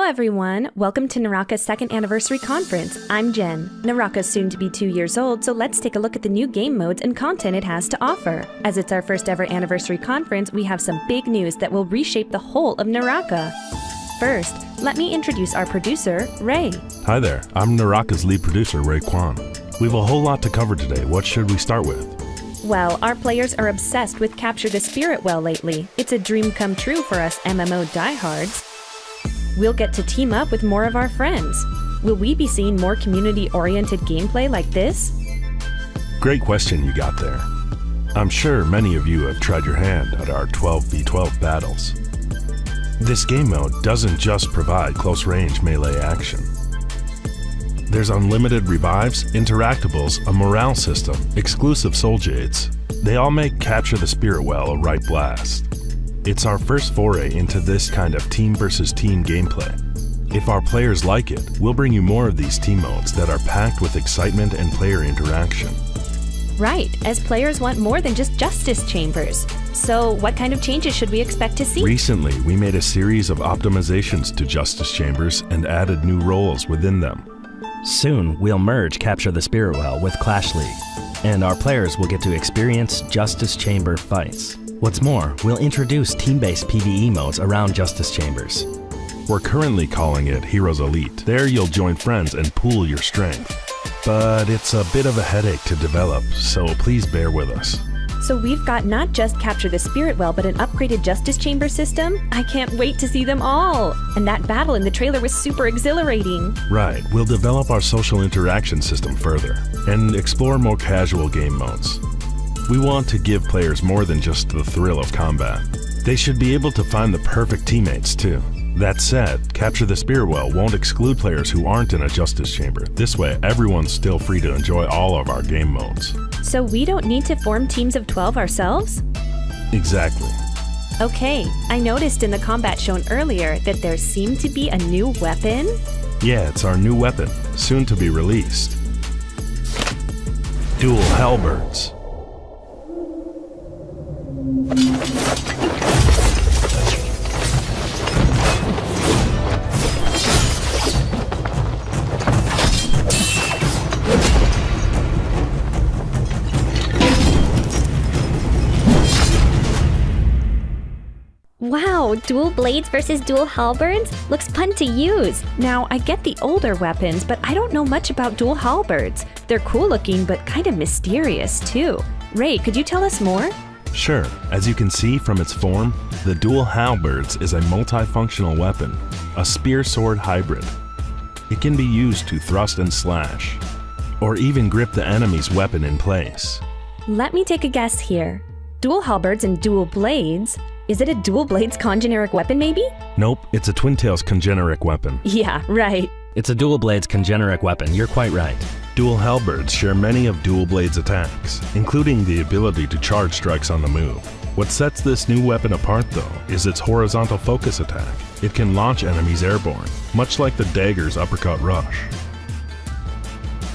everyone! Welcome to Naraka's 2nd anniversary conference. I'm Jen. Naraka's soon to be 2 years old, so let's take a look at the new game modes and content it has to offer. As it's our first ever anniversary conference, we have some big news that will reshape the whole of Naraka. First, let me introduce our producer, Ray. Hi there, I'm Naraka's lead producer, Ray Kwan. We have a whole lot to cover today. What should we start with? Well, our players are obsessed with Capture the Spirit Well lately. It's a dream come true for us MMO diehards. We'll get to team up with more of our friends. Will we be seeing more community-oriented gameplay like this? Great question you got there. I'm sure many of you have tried your hand at our 12v12 battles. This game mode doesn't just provide close-range melee action. There's unlimited revives, interactables, a morale system, exclusive soul jades. They all make Capture the Spirit Well a right blast. It's our first foray into this kind of team versus team gameplay. If our players like it, we'll bring you more of these team modes that are packed with excitement and player interaction. Right, as players want more than just justice chambers. So what kind of changes should we expect to see? Recently, we made a series of optimizations to justice chambers and added new roles within them. Soon, we'll merge Capture the Spirit Well with Clash League, and our players will get to experience Justice Chamber fights. What's more, we'll introduce team-based PvE modes around Justice Chambers. We're currently calling it Heroes Elite. There you'll join friends and pool your strength. But it's a bit of a headache to develop, so please bear with us. So we've got not just Capture the Spirit Well, but an upgraded Justice Chamber system? I can't wait to see them all! And that battle in the trailer was super exhilarating. Right, we'll develop our social interaction system further, and explore more casual game modes. We want to give players more than just the thrill of combat. They should be able to find the perfect teammates too. That said, Capture the Spirit Well won't exclude players who aren't in a Justice Chamber. This way, everyone's still free to enjoy all of our game modes. So we don't need to form teams of 12 ourselves? Exactly. Okay, I noticed in the combat shown earlier that there seemed to be a new weapon? Yeah, it's our new weapon, soon to be released. Dual halberds. Wow, dual blades versus dual halberds? Looks fun to use. Now, I get the older weapons, but I don't know much about dual halberds. They're cool looking, but kind of mysterious too. Ray, could you tell us more? Sure. As you can see from its form, the dual halberds is a multifunctional weapon, a spear-sword hybrid. It can be used to thrust and slash, or even grip the enemy's weapon in place. Let me take a guess here. Dual halberds and dual blades? Is it a dual blades congeneric weapon maybe? Nope, it's a Twin Tails congeneric weapon. Yeah, right. It's a dual blades congeneric weapon, you're quite right. Dual halberds share many of dual blades attacks, including the ability to charge strikes on the move. What sets this new weapon apart though, is its horizontal focus attack. It can launch enemies airborne, much like the dagger's uppercut rush.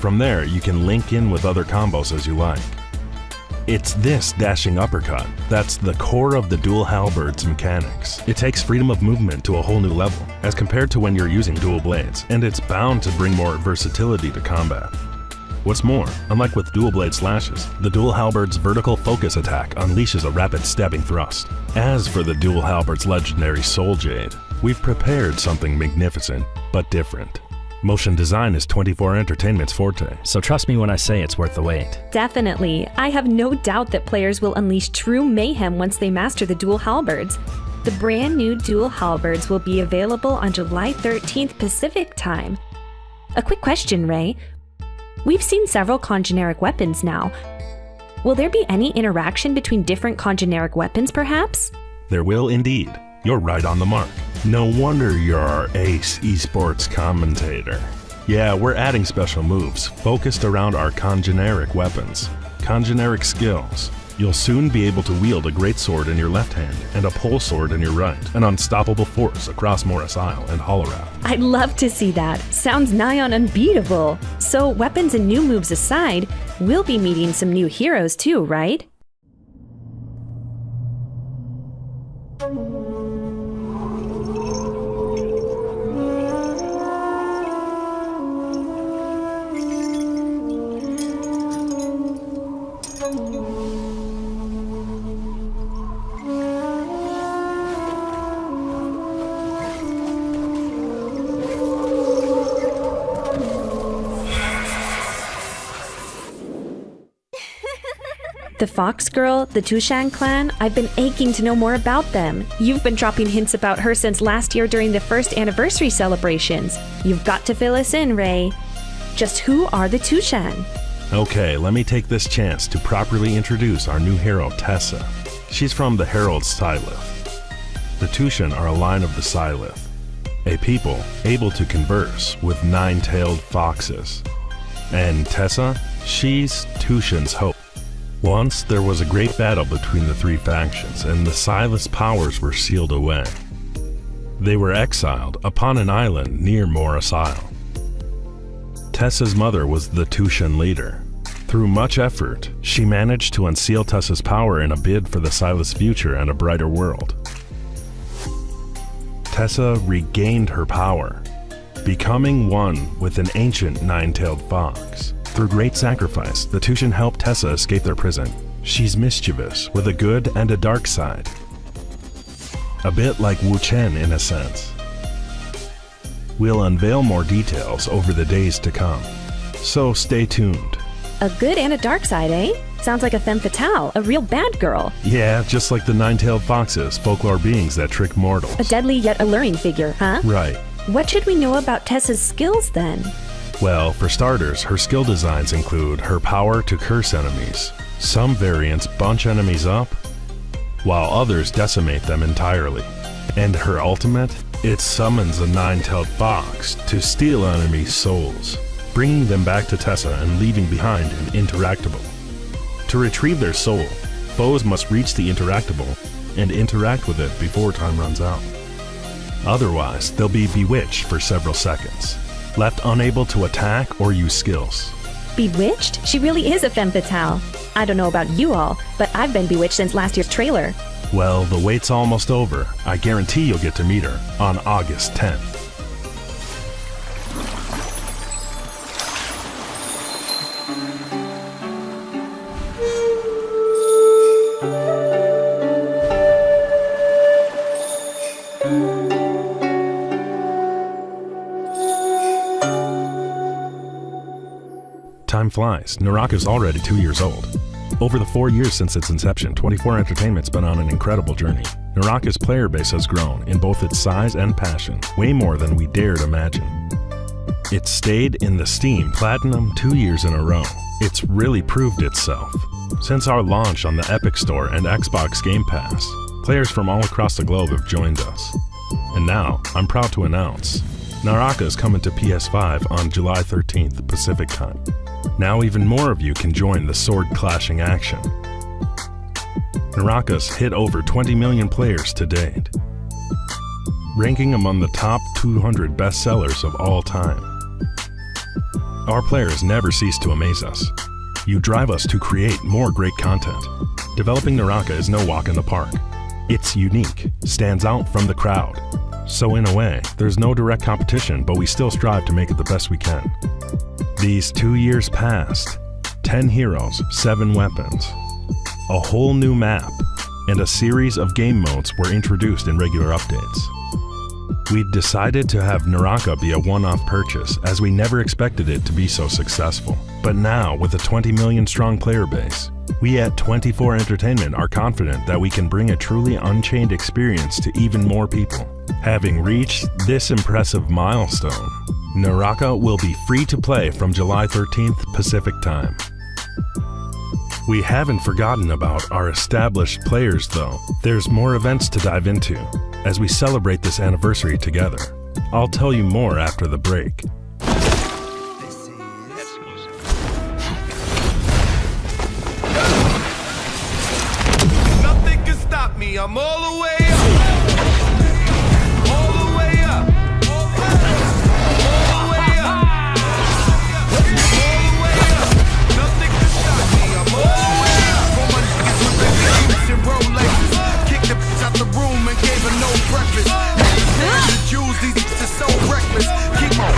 From there, you can link in with other combos as you like. It's this dashing uppercut that's the core of the dual halberds mechanics. It takes freedom of movement to a whole new level, as compared to when you're using dual blades, and it's bound to bring more versatility to combat. What's more, unlike with dual blade slashes, the dual halberd's vertical focus attack unleashes a rapid stabbing thrust. As for the dual halberd's legendary soul jade, we've prepared something magnificent, but different. Motion design is 24 Entertainment's forte. So trust me when I say it's worth the wait. Definitely. I have no doubt that players will unleash true mayhem once they master the dual halberds. The brand new dual halberds will be available on July 13th Pacific time. A quick question, Ray. We've seen several congeneric weapons now. Will there be any interaction between different congeneric weapons, perhaps? There will indeed. You're right on the mark. No wonder you're our ace esports commentator. Yeah, we're adding special moves focused around our congeneric weapons, congeneric skills. You'll soon be able to wield a greatsword in your left hand and a pole sword in your right, an unstoppable force across Morris Isle and Hollowrath. I'd love to see that. Sounds nigh on unbeatable. So weapons and new moves aside, we'll be meeting some new heroes too, right? The Fox Girl, the Tushan clan, I've been aching to know more about them. You've been dropping hints about her since last year during the first anniversary celebrations. You've got to fill us in, Ray. Just who are the Tushan? Okay, let me take this chance to properly introduce our new hero, Tessa. She's from the Herald Sylith. The Tushan are a line of the Sylith, a people able to converse with nine-tailed foxes. And Tessa, she's Tushan's hope. Once there was a great battle between the three factions, and the Sylith's powers were sealed away. They were exiled upon an island near Morris Isle. Tessa's mother was the Tushan leader. Through much effort, she managed to unseal Tessa's power in a bid for the Sylith's future and a brighter world. Tessa regained her power, becoming one with an ancient nine-tailed fox. Through great sacrifice, the Tushan helped Tessa escape their prison. She's mischievous, with a good and a dark side. A bit like Wu Chen in a sense. We'll unveil more details over the days to come, so stay tuned. A good and a dark side, eh? Sounds like a femme fatale, a real bad girl. Yeah, just like the nine-tailed foxes, folklore beings that trick mortals. A deadly yet alluring figure, huh? Right. What should we know about Tessa's skills then? Well, for starters, her skill designs include her power to curse enemies. Some variants bunch enemies up, while others decimate them entirely. And her ultimate? It summons a nine-tailed fox to steal enemies' souls, bringing them back to Tessa and leaving behind an interactable. To retrieve their soul, foes must reach the interactable and interact with it before time runs out. Otherwise, they'll be bewitched for several seconds, left unable to attack or use skills. Bewitched? She really is a femme fatale. I don't know about you all, but I've been bewitched since last year's trailer. Well, the wait's almost over. I guarantee you'll get to meet her on August 10th. Time flies. Naraka's already 2 years old. Over the 4 years since its inception, 24 Entertainment's been on an incredible journey. Naraka's player base has grown in both its size and passion, way more than we dared imagine. It's stayed in the Steam Platinum 2 years in a row. It's really proved itself. Since our launch on the Epic Store and Xbox Game Pass, players from all across the globe have joined us. And now, I'm proud to announce, Naraka is coming to PS5 on July 13th Pacific Time. Now even more of you can join the sword-clashing action. Naraka's hit over 20 million players to date, ranking among the top 200 bestsellers of all time. Our players never cease to amaze us. You drive us to create more great content. Developing Naraka is no walk in the park. It's unique, stands out from the crowd. So in a way, there's no direct competition, but we still strive to make it the best we can. These 2 years passed, 10 heroes, 7 weapons, a whole new map, and a series of game modes were introduced in regular updates. We decided to have Naraka be a one-off purchase, as we never expected it to be so successful. But now, with a 20 million strong player base, we at 24 Entertainment are confident that we can bring a truly unchained experience to even more people. Having reached this impressive milestone, Naraka will be free to play from July 13th Pacific Time. We haven't forgotten about our established players though. There's more events to dive into as we celebrate this anniversary together. I'll tell you more after the break. Nothing can stop me, I'm all the way up. All the way up. All the way up. All the way up. Nothing can stop me, I'm all the way up. For my niggas with big boots and Rolexes. Kicked the bitch out the room and gave her no breakfast. The Jews, these bitches are so reckless. Keep on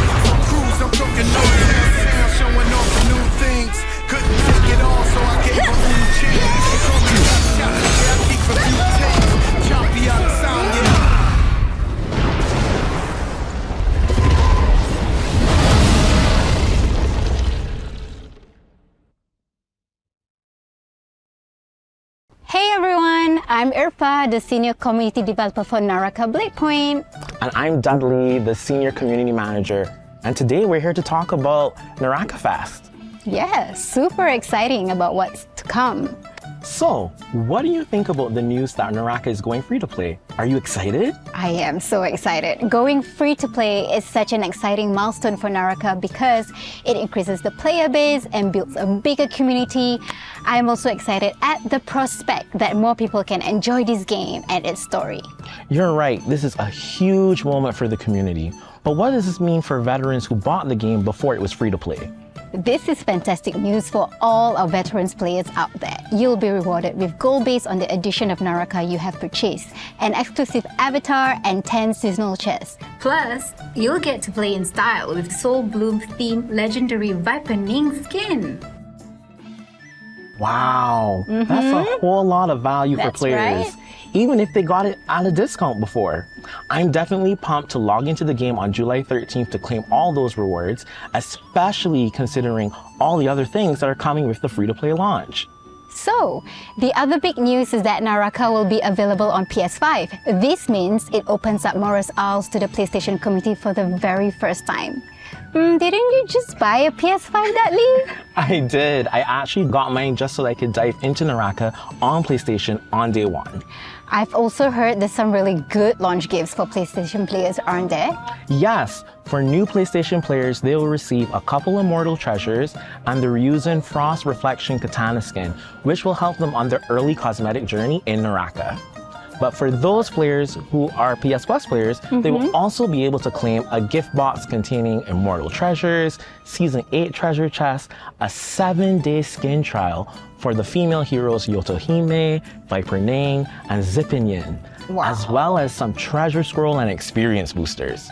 cruise, I'm talking no sound, showing off the new things. Couldn't take it all, so I gave her unchained. She called me shot, yeah, I keep a few chains. Choppy I'm Irfa, the Senior Community Developer for Naraka Bladepoint. And I'm Dudley, the Senior Community Manager. And today we're here to talk about Naraka Fest. Yeah, super exciting about what's to come. So, what do you think about the news that Naraka is going free to play? Are you excited? I am so excited. Going free to play is such an exciting milestone for Naraka because it increases the player base and builds a bigger community. I am also excited at the prospect that more people can enjoy this game and its story. You're right, this is a huge moment for the community. But what does this mean for veterans who bought the game before it was free to play? This is fantastic news for all our veterans players out there. You'll be rewarded with gold based on the edition of Naraka you have purchased, an exclusive avatar and 10 seasonal chests. Plus, you'll get to play in style with Soul Bloom themed legendary Vipening skin. Wow, that's a whole lot of value for players, right. even if they got it at a discount before. I'm definitely pumped to log into the game on July 13th to claim all those rewards, especially considering all the other things that are coming with the free-to-play launch. So, the other big news is that Naraka will be available on PS5. This means it opens up Morris Isles to the PlayStation community for the very first time. Didn't you just buy a PS5, Dudley? I did. I actually got mine just so I could dive into Naraka on PlayStation on day one. I've also heard there's some really good launch gifts for PlayStation players, aren't there? Yes, for new PlayStation players, they will receive a couple Immortal Treasures and the Ryuzen Frost Reflection Katana skin, which will help them on their early cosmetic journey in Naraka. But for those players who are PS Plus players, they will also be able to claim a gift box containing Immortal Treasures, Season 8 treasure chest, a 7-day skin trial for the female heroes Yotohime, Viper Ning, and Zippin-Yin, as well as some treasure scroll and experience boosters.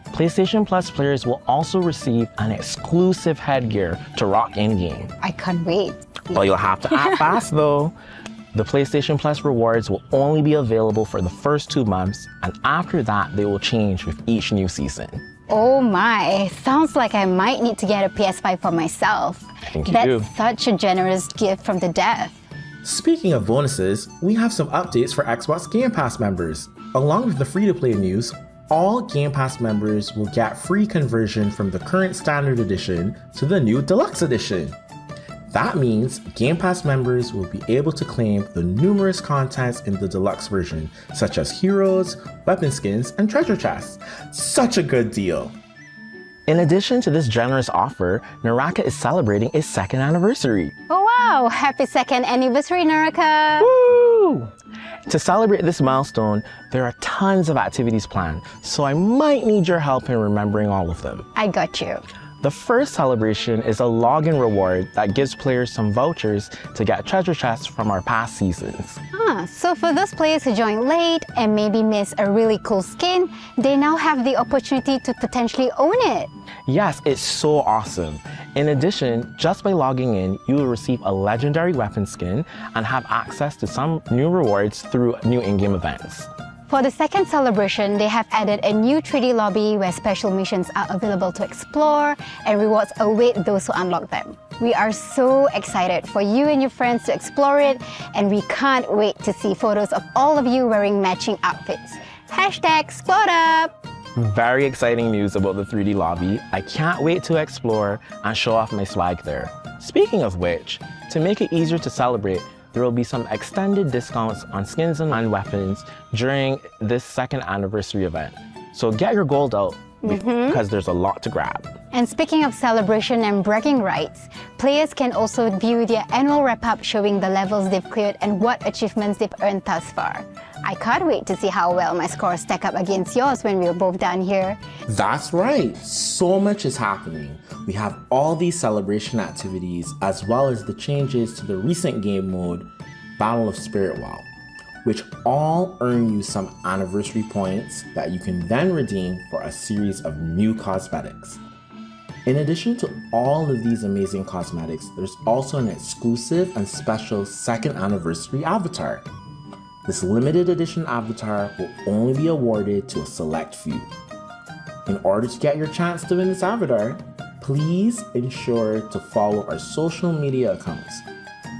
PlayStation Plus players will also receive an exclusive headgear to rock in-game. I can't wait. Well, you'll have to act fast though. The PlayStation Plus rewards will only be available for the first 2 months, and after that, they will change with each new season. Oh my, sounds like I might need to get a PS5 for myself. I think you That's do. such a generous gift from the dev. Speaking of bonuses, we have some updates for Xbox Game Pass members. Along with the free-to-play news, all Game Pass members will get free conversion from the current Standard Edition to the new Deluxe Edition. That means Game Pass members will be able to claim the numerous contents in the deluxe version, such as heroes, weapon skins, and treasure chests. Such a good deal! In addition to this generous offer, Naraka is celebrating its 2nd anniversary. Oh wow, happy 2nd anniversary, Naraka! Woo! To celebrate this milestone, there are tons of activities planned, so I might need your help in remembering all of them. I got you. The first celebration is a login reward that gives players some vouchers to get treasure chests from our past seasons. So for those players who joined late and maybe miss a really cool skin, they now have the opportunity to potentially own it. Yes, it's so awesome. In addition, just by logging in, you will receive a legendary weapon skin and have access to some new rewards through new in-game events. For the second celebration, they have added a new 3D lobby where special missions are available to explore and rewards await those who unlock them. We are so excited for you and your friends to explore it, and we can't wait to see photos of all of you wearing matching outfits. Hashtag Squad Up! Very exciting news about the 3D lobby. I can't wait to explore and show off my swag there. Speaking of which, to make it easier to celebrate, there will be some extended discounts on skins and weapons during this 2nd anniversary event. So get your gold out because there's a lot to grab. And speaking of celebration and bragging rights, players can also view their annual wrap-up showing the levels they've cleared and what achievements they've earned thus far. I can't wait to see how well my scores stack up against yours when we're both done here. That's right, so much is happening. We have all these celebration activities as well as the changes to the recent game mode, Battle of Spirit Well, which all earn you some anniversary points that you can then redeem for a series of new cosmetics. In addition to all of these amazing cosmetics, there's also an exclusive and special 2nd anniversary avatar. This limited edition avatar will only be awarded to a select few. In order to get your chance to win this avatar, please ensure to follow our social media accounts.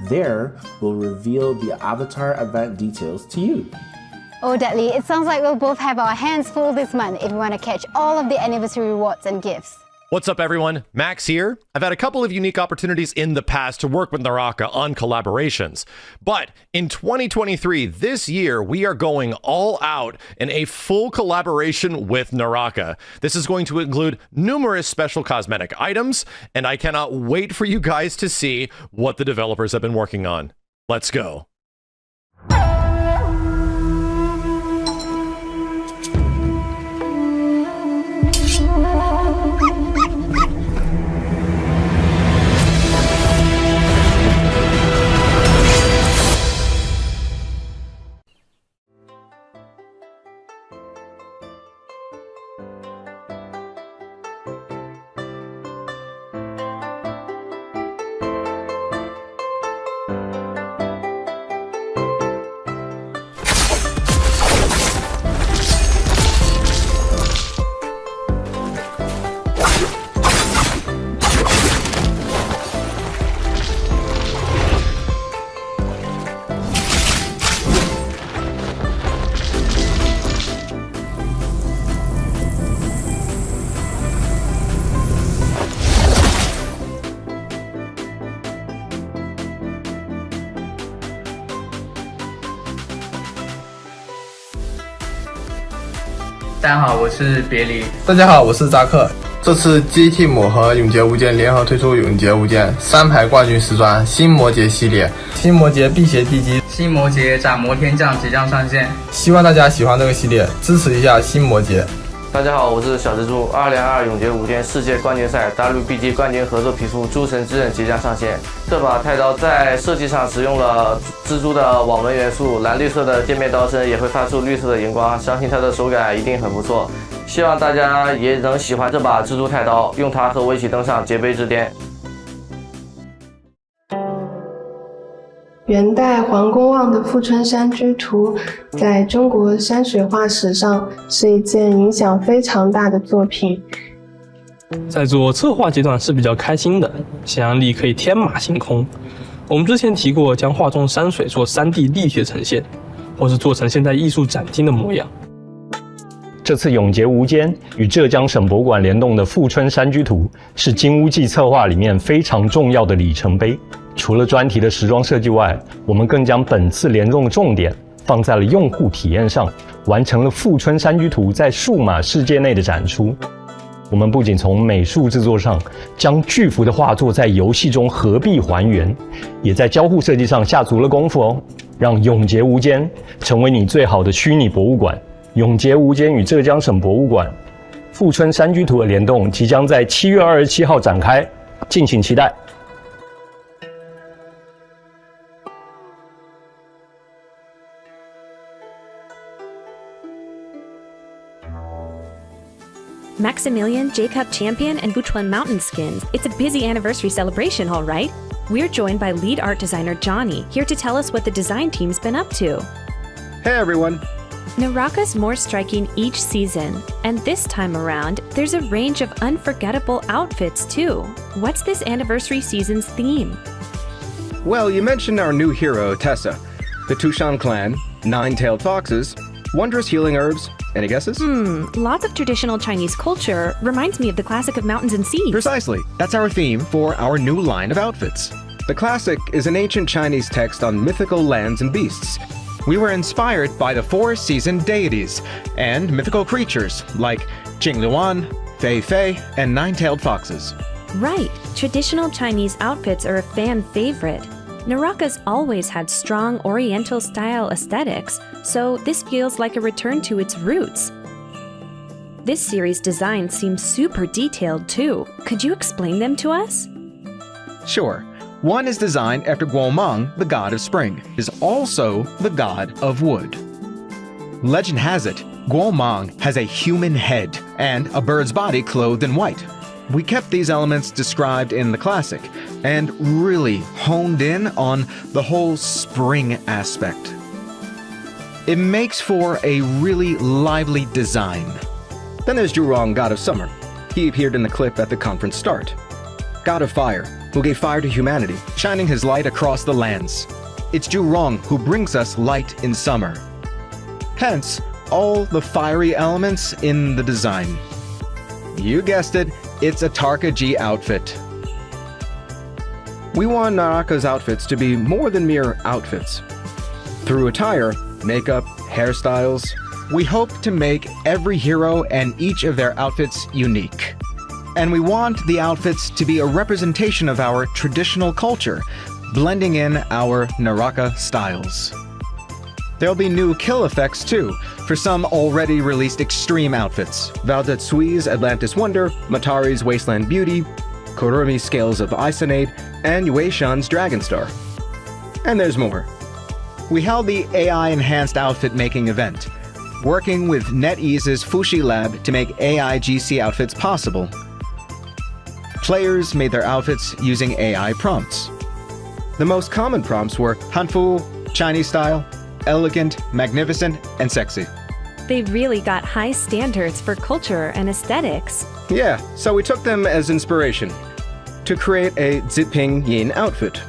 There, we'll reveal the avatar event details to you. Oh, Dudley, it sounds like we'll both have our hands full this month if we want to catch all of the anniversary rewards and gifts. What's up, everyone? Max here. I've had a couple of unique opportunities in the past to work with Naraka on collaborations. But in 2023, this year, we are going all out in a full collaboration with Naraka. This is going to include numerous special cosmetic items, and I cannot wait for you guys to see what the developers have been working on. Let's go.大家好，我是别离。大家好，我是扎克。这次 G-Team 和永劫无间联合推出永劫无间3排冠军时装新魔节系列，新魔节辟邪地基，新魔节斩魔天降即将上线，希望大家喜欢这个系列，支持一下新魔节。大家好，我是小蜘蛛。2022永劫无间世界冠军赛 WBG 冠军合作皮肤诸神之刃即将上线。这把太刀在设计上使用了蜘蛛的网纹元素，蓝绿色的剑面刀身也会发出绿色的荧光，相信它的手感一定很不错。希望大家也能喜欢这把蜘蛛太刀，用它和我一起登上劫碑之巅。元代黄公望的《富春山居图》在中国山水画史上是一件影响非常大的作品。在做策划阶段是比较开心的，想象力可以天马行空。我们之前提过将画中山水做3D 立体呈现，或是做成现代艺术展厅的模样。这次永劫无间与浙江省博物馆联动的《富春山居图》是金乌记策划里面非常重要的里程碑。除了专题的时装设计外，我们更将本次联动的重点放在了用户体验上，完成了《富春山居图》在数码世界内的展出。我们不仅从美术制作上将巨幅的画作在游戏中合璧还原，也在交互设计上下足了功夫哦，让永劫无间成为你最好的虚拟博物馆。永劫无间与浙江省博物馆《富春山居图》的联动即将在7月27号展开，敬请期待。Maximilian, Jacob Champion, and Buchuan Mountain skins. It's a busy anniversary celebration, all right? We're joined by lead art designer Johnny, here to tell us what the design team's been up to. Hey everyone! Naraka's more striking each season, and this time around, there's a range of unforgettable outfits too. What's this anniversary season's theme? Well, you mentioned our new hero, Tessa, the Tushan clan, 9-tailed foxes, wondrous healing herbs. Any guesses? Lots of traditional Chinese culture. Reminds me of the classic of Mountains and Seas. Precisely. That's our theme for our new line of outfits. The classic is an ancient Chinese text on mythical lands and beasts. We were inspired by the 4-season deities and mythical creatures like Jingluan, Fei Fei, and 9-tailed foxes. Right. Traditional Chinese outfits are a fan favorite. Naraka's always had strong Oriental style aesthetics, so this feels like a return to its roots. This series' design seems super detailed too. Could you explain them to us? Sure. One is designed after Guomang, the god of spring, is also the god of wood. Legend has it, Guomang has a human head and a bird's body clothed in white. We kept these elements described in the classic and really honed in on the whole spring aspect. It makes for a really lively design. Then there's Zhurong, god of summer. He appeared in the clip at the conference start. god of fire, who gave fire to humanity, shining his light across the lands. It's Zhurong who brings us light in summer. Hence, all the fiery elements in the design. You guessed it, it's a Tarka G outfit. We want Naraka's outfits to be more than mere outfits. Through attire, makeup, hairstyles, we hope to make every hero and each of their outfits unique. And we want the outfits to be a representation of our traditional culture, blending in our Naraka styles. There'll be new kill effects too, for some already released extreme outfits. Valdetsui's Atlantis Wonder, Matari's Wasteland Beauty, Kurumi's Scales of Icinade, and Yueishan's Dragon Star. And there's more. We held the AI-enhanced outfit making event, working with NetEase's Fushi Lab to make AI GC outfits possible. Players made their outfits using AI prompts. The most common prompts were Hanfu, Chinese style, elegant, magnificent, and sexy. They really got high standards for culture and aesthetics. Yeah, so we took them as inspiration to create a Ziping Yin outfit.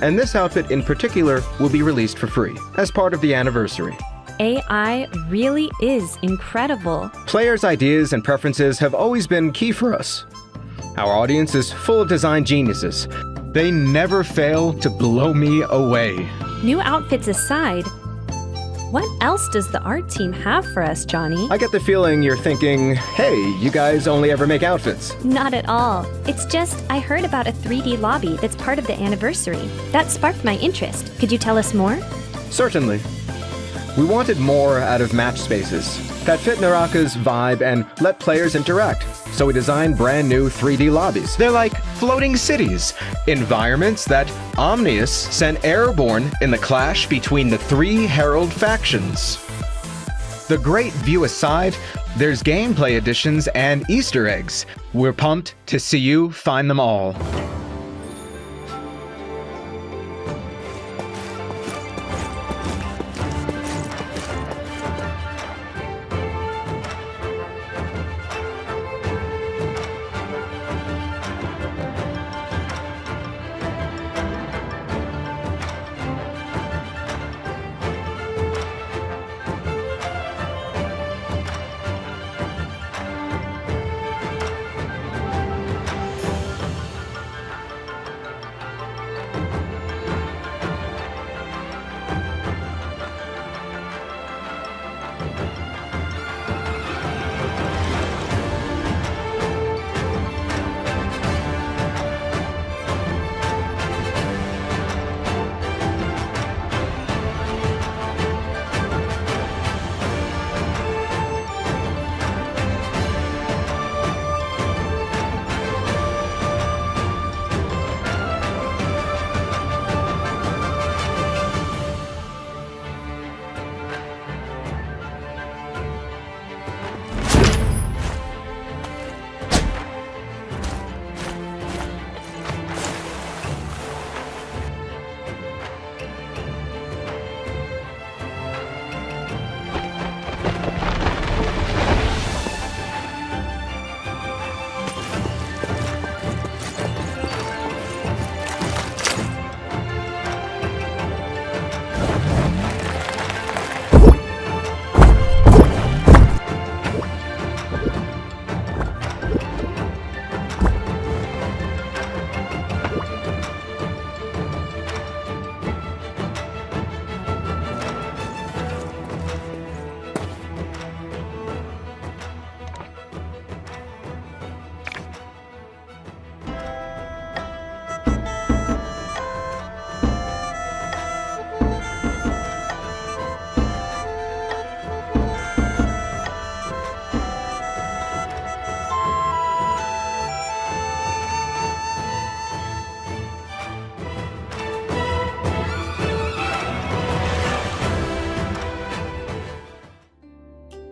And this outfit in particular will be released for free as part of the anniversary. AI really is incredible. Players' ideas and preferences have always been key for us. Our audience is full of design geniuses. They never fail to blow me away. New outfits aside, what else does the art team have for us, Johnny? I get the feeling you're thinking, hey, you guys only ever make outfits. Not at all. It's just I heard about a 3D lobby that's part of the anniversary. That sparked my interest. Could you tell us more? Certainly. We wanted more out of match spaces that fit Naraka's vibe and let players interact. So we designed brand new 3D lobbies. They're like floating cities, environments that Omnius sent airborne in the clash between the three Herald factions. The great view aside, there's gameplay additions and Easter eggs. We're pumped to see you find them all.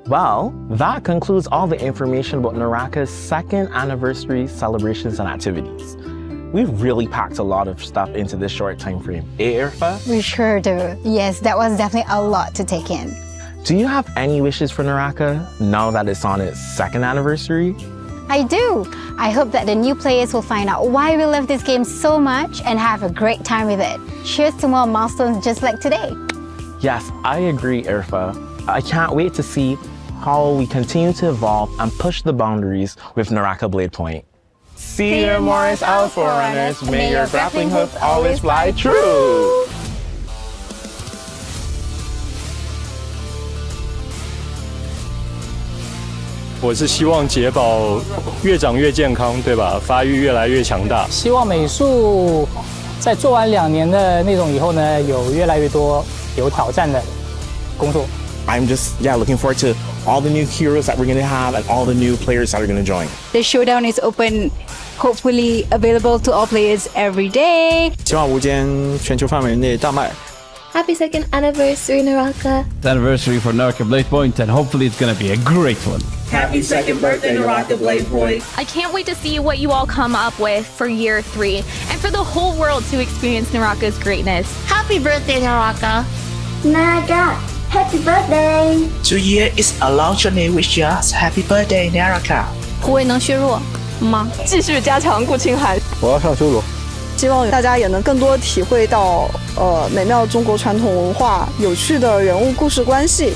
Well, that concludes all the information about Naraka's second anniversary celebrations and activities. We've really packed a lot of stuff into this short time frame. Irfa? We sure do. Yes, that was definitely a lot to take in. Do you have any wishes for Naraka now that it's on its second anniversary? I do. I hope that the new players will find out why we love this game so much and have a great time with it. Cheers to more milestones just like today. Yes, I agree, Irfa. I can't wait to see how we continue to evolve and push the boundaries with Naraka Bladepoint. See you, Morris Out Forerunners. May your grappling hook always fly true. 我是希望杰宝越长越健康，对吧？发育越来越强大。希望美术在做完2年的内容以后呢，有越来越多有挑战的工作。I'm just looking forward to all the new heroes that we're going to have and all the new players that are going to join. The showdown is open, hopefully available to all players every day. 希望无间全球范围内大卖。 Happy 2nd anniversary, Naraka. It's anniversary for Naraka Bladepoint, and hopefully it's going to be a great one. Happy 2nd birthday, Naraka Bladepoint. I can't wait to see what you all come up with for year 3 and for the whole world to experience Naraka's greatness. Happy birthday, Naraka. Naraka, happy birthday. 这 year is a launch and wish us happy birthday, Naraka. 护卫能削弱吗？继续加强顾青海。我要上修罗。 希望大家也能更多体会到美妙中国传统文化、有趣的人物故事关系，